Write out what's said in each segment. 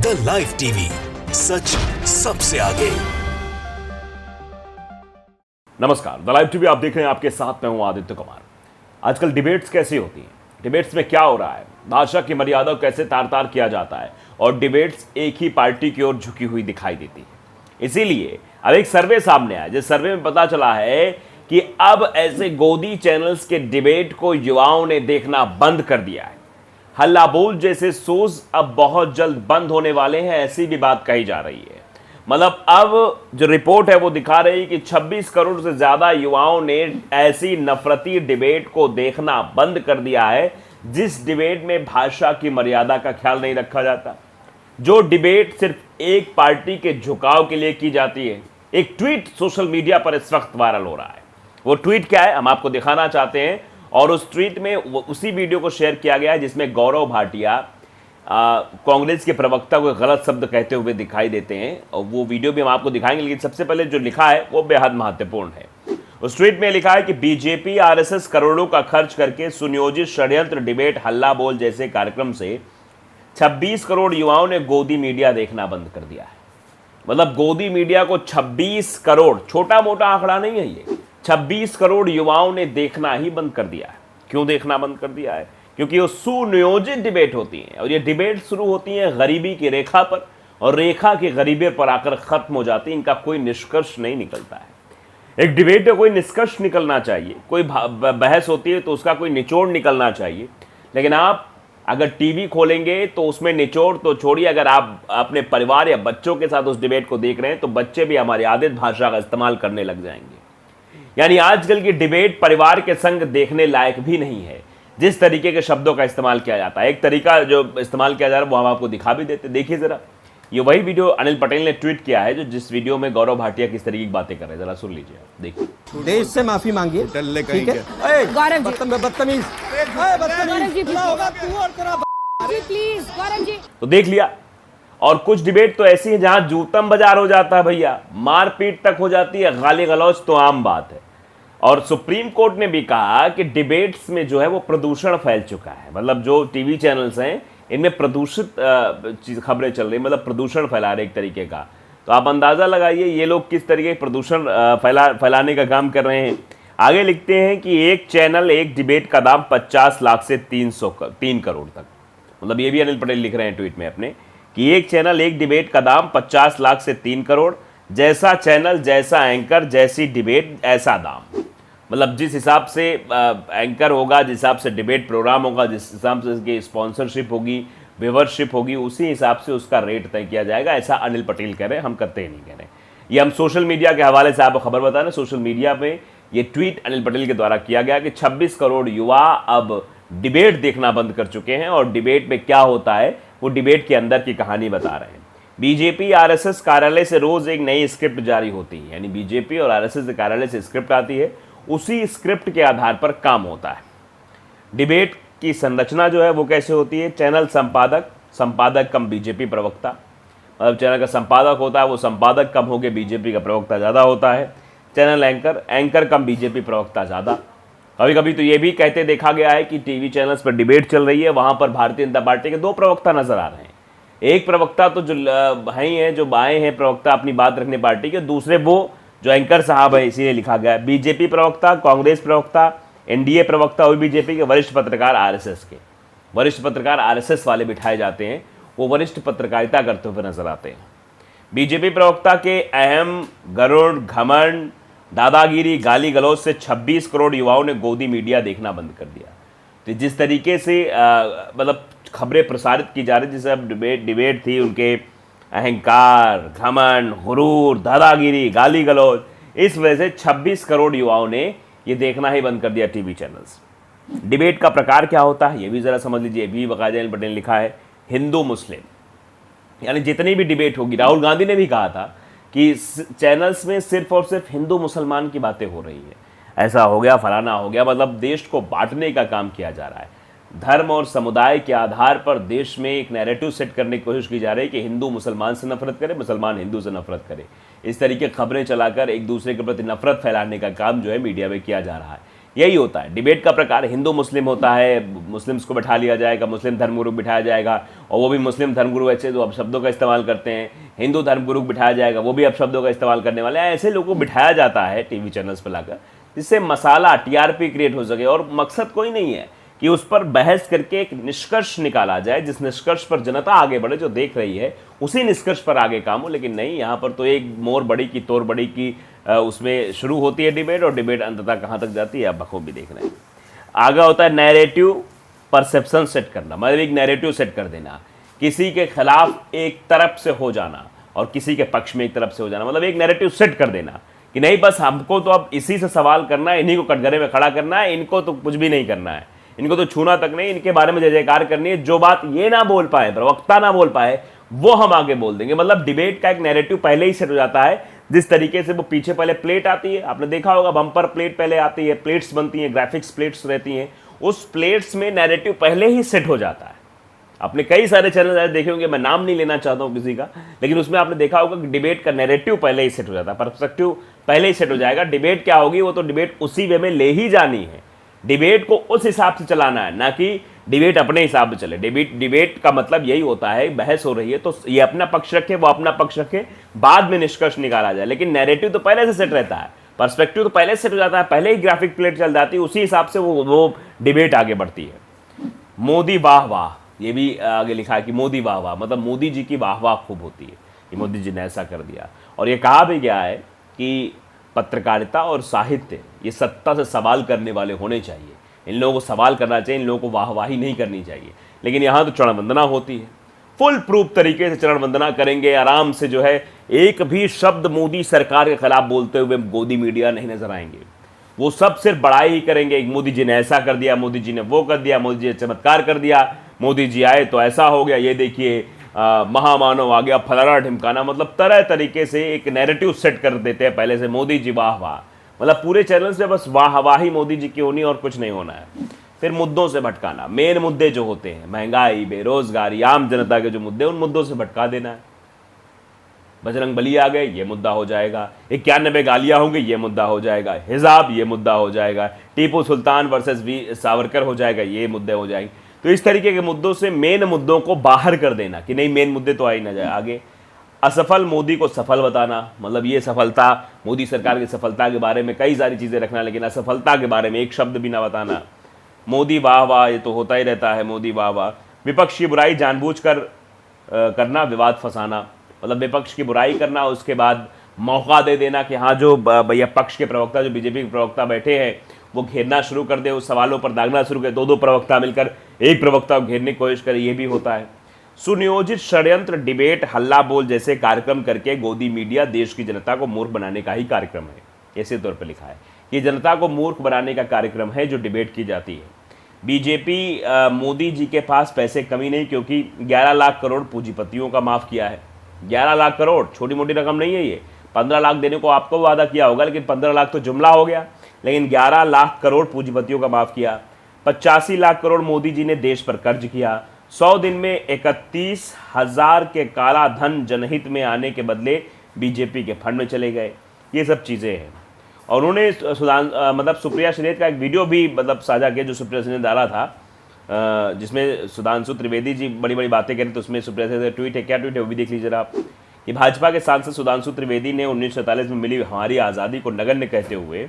The live TV, सच सबसे आगे। नमस्कार, द लाइव टीवी आप देख रहे हैं, आपके साथ मैं हूं आदित्य कुमार। आजकल डिबेट्स कैसी होती हैं, डिबेट्स में क्या हो रहा है, भाषा की मर्यादा को कैसे तार तार किया जाता है और डिबेट्स एक ही पार्टी की ओर झुकी हुई दिखाई देती है। इसीलिए अब एक सर्वे सामने आया, जिस सर्वे में पता चला है कि अब ऐसे गोदी चैनल्स के डिबेट को युवाओं ने देखना बंद कर दिया है। हल्ला बोल जैसे शोज अब बहुत जल्द बंद होने वाले हैं, ऐसी भी बात कही जा रही है। मतलब अब जो रिपोर्ट है वो दिखा रही है कि 26 करोड़ से ज्यादा युवाओं ने ऐसी नफरती डिबेट को देखना बंद कर दिया है जिस डिबेट में भाषा की मर्यादा का ख्याल नहीं रखा जाता, जो डिबेट सिर्फ एक पार्टी के झुकाव के लिए की जाती है। एक ट्वीट सोशल मीडिया पर इस वक्त वायरल हो रहा है। वो ट्वीट क्या है हम आपको दिखाना चाहते हैं, और उस ट्वीट में उसी वीडियो को शेयर किया गया है जिसमें गौरव भाटिया कांग्रेस के प्रवक्ता को गलत शब्द कहते हुए दिखाई देते हैं, और वो वीडियो भी हम आपको दिखाएंगे। लेकिन सबसे पहले जो लिखा है वो बेहद महत्वपूर्ण है। उस ट्वीट में लिखा है कि बीजेपी आरएसएस करोड़ों का खर्च करके सुनियोजित षड्यंत्र डिबेट हल्ला बोल जैसे कार्यक्रम से 26 करोड़ युवाओं ने गोदी मीडिया देखना बंद कर दिया है। मतलब गोदी मीडिया को 26 करोड़, छोटा मोटा आंकड़ा नहीं है ये, 26 करोड़ युवाओं ने देखना ही बंद कर दिया है। क्यों देखना बंद कर दिया है? क्योंकि वो सुनियोजित डिबेट होती हैं, और ये डिबेट शुरू होती हैं गरीबी की रेखा पर, और रेखा की गरीबी पर आकर खत्म हो जाती है। इनका कोई निष्कर्ष नहीं निकलता है। एक डिबेट में कोई निष्कर्ष निकलना चाहिए, कोई बहस होती है तो उसका कोई निचोड़ निकलना चाहिए। लेकिन आप अगर टीवी खोलेंगे तो उसमें निचोड़ तो छोड़िए, अगर आप अपने परिवार या बच्चों के साथ उस डिबेट को देख रहे हैं तो बच्चे भी हमारी आदित भाषा का इस्तेमाल करने लग जाएंगे। यानी आजकल की डिबेट परिवार के संग देखने लायक भी नहीं है। जिस तरीके के शब्दों का इस्तेमाल किया जाता है, एक तरीका जो इस्तेमाल किया जा रहा है वो हम आपको दिखा भी देते। देखिए जरा, ये वही वीडियो अनिल पटेल ने ट्वीट किया है, जो जिस वीडियो में गौरव भाटिया किस तरीके की बातें कर रहे हैं, जरा सुन लीजिए। देखिए, देश से माफी मांगिए, ठीक है? बदतमीज तो देख लिया। और कुछ डिबेट तो ऐसी है जहां जूतम बाजार हो जाता है भैया, मारपीट तक हो जाती है, गाली गलौज तो आम बात है। और सुप्रीम कोर्ट ने भी कहा कि डिबेट्स में जो है वो प्रदूषण फैल चुका है। मतलब जो टीवी चैनल्स हैं इनमें प्रदूषित खबरें चल रही, मतलब प्रदूषण फैला रहे एक तरीके का। तो आप अंदाजा लगाइए ये लोग किस तरीके प्रदूषण फैलाने का काम कर रहे हैं। आगे लिखते हैं कि एक चैनल एक डिबेट का दाम 50 लाख से 3 करोड़ तक। मतलब ये भी अनिल पटेल लिख रहे हैं ट्वीट में अपने, कि एक चैनल एक डिबेट का दाम 50 लाख से 3 करोड़, जैसा चैनल जैसा एंकर जैसी डिबेट ऐसा दाम। मतलब जिस हिसाब से एंकर होगा, जिस हिसाब से डिबेट प्रोग्राम होगा, जिस हिसाब से इसकी स्पॉन्सरशिप होगी, व्यूवरशिप होगी, उसी हिसाब से उसका रेट तय किया जाएगा। ऐसा अनिल पटेल कह रहे हैं, हम करते ही नहीं कह रहे। ये हम सोशल मीडिया के हवाले से आपको खबर बता रहे। सोशल मीडिया में ये ट्वीट अनिल पटेल के द्वारा किया गया कि 26 करोड़ युवा अब डिबेट देखना बंद कर चुके हैं, और डिबेट में क्या होता है वो डिबेट के अंदर की कहानी बता रहे हैं। बीजेपी आरएसएस कार्यालय से रोज एक नई स्क्रिप्ट जारी होती है, यानी बीजेपी और आरएसएस कार्यालय से स्क्रिप्ट आती है, उसी स्क्रिप्ट के आधार पर काम होता है। डिबेट की संरचना जो है वो कैसे होती है? चैनल संपादक कम बीजेपी प्रवक्ता। मतलब चैनल का संपादक होता है वो संपादक कम हो गए, बीजेपी का प्रवक्ता ज़्यादा होता है। चैनल एंकर कम बीजेपी प्रवक्ता ज़्यादा। कभी कभी तो ये भी कहते देखा गया है कि टीवी चैनल्स पर डिबेट चल रही है, वहाँ पर भारतीय जनता पार्टी के 2 प्रवक्ता नजर आ रहे हैं। एक प्रवक्ता तो जो हैं जो बाएं हैं प्रवक्ता अपनी बात रखने पार्टी के, दूसरे वो जो एंकर साहब है, इसीलिए लिखा गया है। बीजेपी प्रवक्ता, कांग्रेस प्रवक्ता, एनडीए प्रवक्ता और बीजेपी के वरिष्ठ पत्रकार आरएसएस के। वरिष्ठ पत्रकार आरएसएस वाले बिठाए जाते हैं, वो वरिष्ठ पत्रकारिता करते हुए नजर आते हैं। बीजेपी प्रवक्ता के अहम, गरुड़, घमंड, दादागिरी, गाली गलौज से 26 करोड़ युवाओं ने गोदी मीडिया देखना बंद कर दिया। तो जिस तरीके से मतलब खबरें प्रसारित की जा रही, जैसे अब डिबेट थी, उनके अहंकार, घमंड, गुरूर, दादागिरी, गाली गलौज, इस वजह से 26 करोड़ युवाओं ने ये देखना ही बंद कर दिया टीवी चैनल्स। डिबेट का प्रकार क्या होता है ये भी जरा समझ लीजिए। भी बाकायदा अनिल पटेल ने लिखा है, हिंदू मुस्लिम, यानी जितनी भी डिबेट होगी, राहुल गांधी ने भी कहा था कि चैनल्स में सिर्फ और सिर्फ हिंदू मुसलमान की बातें हो रही है, ऐसा हो गया, फलाना हो गया। मतलब देश को बांटने का काम किया जा रहा है। धर्म और समुदाय के आधार पर देश में एक नैरेटिव सेट करने की कोशिश की जा रही है कि हिंदू मुसलमान से नफरत करे, मुसलमान हिंदू से नफरत करे। इस तरीके खबरें चलाकर एक दूसरे के प्रति नफरत फैलाने का काम जो है मीडिया में किया जा रहा है। यही होता है डिबेट का प्रकार। हिंदू मुस्लिम होता है, मुस्लिम्स को बैठा लिया जाएगा, मुस्लिम धर्मगुरु बिठाया जाएगा, और वो भी मुस्लिम धर्मगुरु ऐसे जो अपशब्दों का इस्तेमाल करते हैं। हिंदू धर्मगुरु बिठाया जाएगा, वो भी अपशब्दों का इस्तेमाल करने वाले हैं। ऐसे लोगों को बिठाया जाता है टीवी चैनल्स पर लाकर, जिससे मसाला टीआरपी क्रिएट हो सके। और मकसद कोई नहीं है कि उस पर बहस करके एक निष्कर्ष निकाला जाए, जिस निष्कर्ष पर जनता आगे बढ़े, जो देख रही है उसी निष्कर्ष पर आगे काम हो। लेकिन नहीं, यहाँ पर तो एक मोर बड़ी की तोर बड़ी की उसमें शुरू होती है डिबेट, और डिबेट अंततः कहाँ तक जाती है आप बखूबी देख रहे हैं। आगे होता है नैरेटिव परसेप्शन सेट करना, मतलब एक नैरेटिव सेट कर देना, किसी के खिलाफ एक तरफ से हो जाना और किसी के पक्ष में एक तरफ से हो जाना, मतलब एक नैरेटिव सेट कर देना कि नहीं बस हमको तो अब इसी से सवाल करना है, इन्हीं को कटघरे में खड़ा करना है, इनको तो कुछ भी नहीं करना है, इनको तो छूना तक नहीं, इनके बारे में जय जयकार करनी है, जो बात ये ना बोल पाए, प्रवक्ता ना बोल पाए, वो हम आगे बोल देंगे। मतलब डिबेट का एक नैरेटिव पहले ही सेट हो जाता है। जिस तरीके से वो पीछे पहले प्लेट आती है, आपने देखा होगा बम्पर प्लेट पहले आती है, प्लेट्स बनती हैं, ग्राफिक्स प्लेट्स रहती हैं, उस प्लेट्स में नैरेटिव पहले ही सेट हो जाता है। आपने कई सारे चैनल देखे होंगे, मैं नाम नहीं लेना चाहता हूं किसी का, लेकिन उसमें आपने देखा होगा कि डिबेट का नैरेटिव पहले ही सेट हो जाता है, पर्सपेक्टिव पहले ही सेट हो जाएगा। डिबेट क्या होगी, वो तो डिबेट उसी वे में ले ही जानी है, डिबेट को उस हिसाब से चलाना है, ना कि डिबेट अपने हिसाब से चले। डिबेट का मतलब यही होता है, बहस हो रही है तो ये अपना पक्ष रखे, वो अपना पक्ष रखे, बाद में निष्कर्ष निकाला जाए। लेकिन नैरेटिव तो पहले से सेट रहता है, पर्सपेक्टिव तो पहले से सेट हो जाता है, पहले ही ग्राफिक प्लेट चल जाती है, उसी हिसाब से वो डिबेट आगे बढ़ती है। मोदी वाह वाह, ये भी आगे लिखा है कि मोदी वाह वाह, मतलब मोदी जी की वाह वाह खूब होती है कि मोदी जी ने ऐसा कर दिया। और ये कहा भी गया है कि पत्रकारिता और साहित्य ये सत्ता से सवाल करने वाले होने चाहिए, इन लोगों को सवाल करना चाहिए, इन लोगों को वाहवाही नहीं करनी चाहिए। लेकिन यहाँ तो चरण वंदना होती है, फुल प्रूफ तरीके से चरण वंदना करेंगे आराम से, जो है एक भी शब्द मोदी सरकार के खिलाफ बोलते हुए गोदी मीडिया नहीं नजर आएंगे। वो सब सिर्फ बड़ाई ही करेंगे, मोदी जी ने ऐसा कर दिया, मोदी जी ने वो कर दिया, मोदी जी ने चमत्कार कर दिया, मोदी जी आए तो ऐसा हो गया, ये देखिए महामानव आ गया, फलाना ढिमकाना, मतलब तरह तरीके से एक नैरेटिव सेट कर देते हैं पहले से, मोदी जी वाह वाह, मतलब पूरे चैनल से बस वाहवाही मोदी जी की होनी और कुछ नहीं होना है। फिर मुद्दों से भटकाना, मेन मुद्दे जो होते हैं महंगाई, बेरोजगारी, आम जनता के जो मुद्दे, उन मुद्दों से भटका देना है। बजरंग बली आ गए, ये मुद्दा हो जाएगा, 91 गालियां होंगी, ये मुद्दा हो जाएगा, हिजाब ये मुद्दा हो जाएगा, टीपू सुल्तान वर्सेस वी सावरकर हो जाएगा, ये मुद्दे हो जाएंगे। तो इस तरीके के मुद्दों से मेन मुद्दों को बाहर कर देना कि नहीं मेन मुद्दे तो आ ही ना जाए आगे। असफल मोदी को सफल बताना, मतलब ये सफलता, मोदी सरकार की सफलता के बारे में कई सारी चीज़ें रखना, लेकिन असफलता के बारे में एक शब्द भी ना बताना। मोदी वाह वाह, ये तो होता ही रहता है, मोदी वाह वाह। विपक्ष की बुराई जानबूझकर करना, विवाद फंसाना, मतलब विपक्ष की बुराई करना, उसके बाद मौका दे देना कि हाँ जो भैया पक्ष के प्रवक्ता, जो बीजेपी के प्रवक्ता बैठे हैं, वो घेरना शुरू कर दे, उस सवालों पर दागना शुरू कर, दो प्रवक्ता मिलकर एक प्रवक्ता को घेरने की कोशिश करे, ये भी होता है। सुनियोजित षड्यंत्र, डिबेट, हल्ला बोल जैसे कार्यक्रम करके गोदी मीडिया देश की जनता को मूर्ख बनाने का ही कार्यक्रम है, ऐसे तौर पर लिखा है। ये जनता को मूर्ख बनाने का कार्यक्रम है जो डिबेट की जाती है। बीजेपी मोदी जी के पास पैसे कमी नहीं, क्योंकि 11 लाख करोड़ पूंजीपतियों का माफ़ किया है। 11 लाख करोड़ छोटी मोटी रकम नहीं है ये। 15 लाख देने को आपको वादा किया होगा, लेकिन 15 लाख तो जुमला हो गया, लेकिन 11 लाख करोड़ पूंजीपतियों का माफ़ किया। 85 लाख करोड़ मोदी जी ने देश पर कर्ज किया। 100 दिन में 31,000 के काला धन जनहित में आने के बदले बीजेपी के फंड में चले गए। ये सब चीज़ें हैं। और उन्होंने मतलब सुप्रिया श्रीनेत का एक वीडियो भी मतलब साझा किया, जो सुप्रिया श्रीनेत डाला था, जिसमें सुधांशु त्रिवेदी जी बड़ी बड़ी बातें करें। तो उसमें सुप्रिया श्रीनेत ट्वीट है, क्या ट्वीट है वो भी देख लीजिए आप। कि भाजपा के सांसद सुधांशु त्रिवेदी ने 1947 में मिली हमारी आज़ादी को नगण्य कहते हुए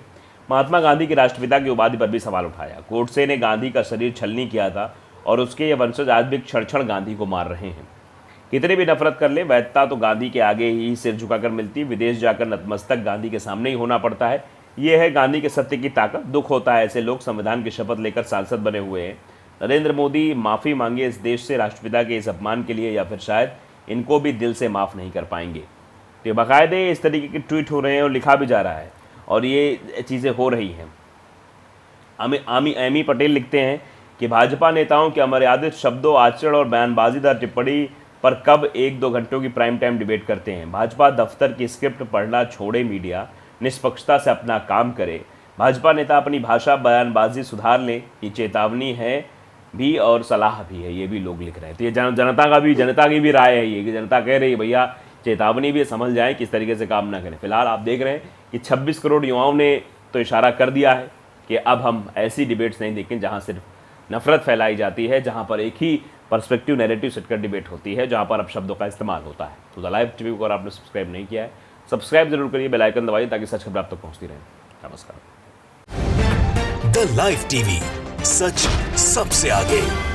महात्मा गांधी के राष्ट्रपिता की उपाधि पर भी सवाल उठाया। गोडसे ने गांधी का शरीर छलनी किया था और उसके ये वंशज आज भी क्षण क्षण गांधी को मार रहे हैं। कितने भी नफरत कर ले, वैधता तो गांधी के आगे ही सिर झुकाकर मिलती। विदेश जाकर नतमस्तक गांधी के सामने ही होना पड़ता है। ये है गांधी के सत्य की ताकत। दुख होता है ऐसे लोग संविधान की शपथ लेकर सांसद बने हुए हैं। नरेंद्र मोदी माफ़ी मांगे इस देश से राष्ट्रपिता के इस अपमान के लिए, या फिर शायद इनको भी दिल से माफ़ नहीं कर पाएंगे। तो ये बाकायदे इस तरीके के ट्वीट हो रहे हैं और लिखा भी जा रहा है, और ये चीज़ें हो रही हैं। एमी पटेल लिखते हैं कि भाजपा नेताओं के अमर्यादित शब्दों, आचरण और बयानबाजीदार टिप्पणी पर कब 1-2 घंटों की प्राइम टाइम डिबेट करते हैं। भाजपा दफ्तर की स्क्रिप्ट पढ़ना छोड़े, मीडिया निष्पक्षता से अपना काम करे। भाजपा नेता अपनी भाषा बयानबाजी सुधार लें, ये चेतावनी है भी और सलाह भी है, ये भी लोग लिख रहे हैं। तो ये जनता की भी राय है ये, कि जनता कह रही है भैया चेतावनी भी समझ जाएं, किस तरीके से काम ना करें। फिलहाल आप देख रहे हैं कि 26 करोड़ युवाओं ने तो इशारा कर दिया है कि अब हम ऐसी डिबेट्स नहीं देखें जहां सिर्फ नफरत फैलाई जाती है, जहां पर एक ही पर्सपेक्टिव नैरेटिव सेट कर डिबेट होती है, जहां पर अब शब्दों का इस्तेमाल होता है। तो द लाइव टीवी को अगर आपने सब्सक्राइब नहीं किया है, सब्सक्राइब जरूर करिए, बेल आइकन दबाइए ताकि सच खबर आप तक पहुंचती रहे। नमस्कार। द लाइव टीवी, सच सबसे आगे।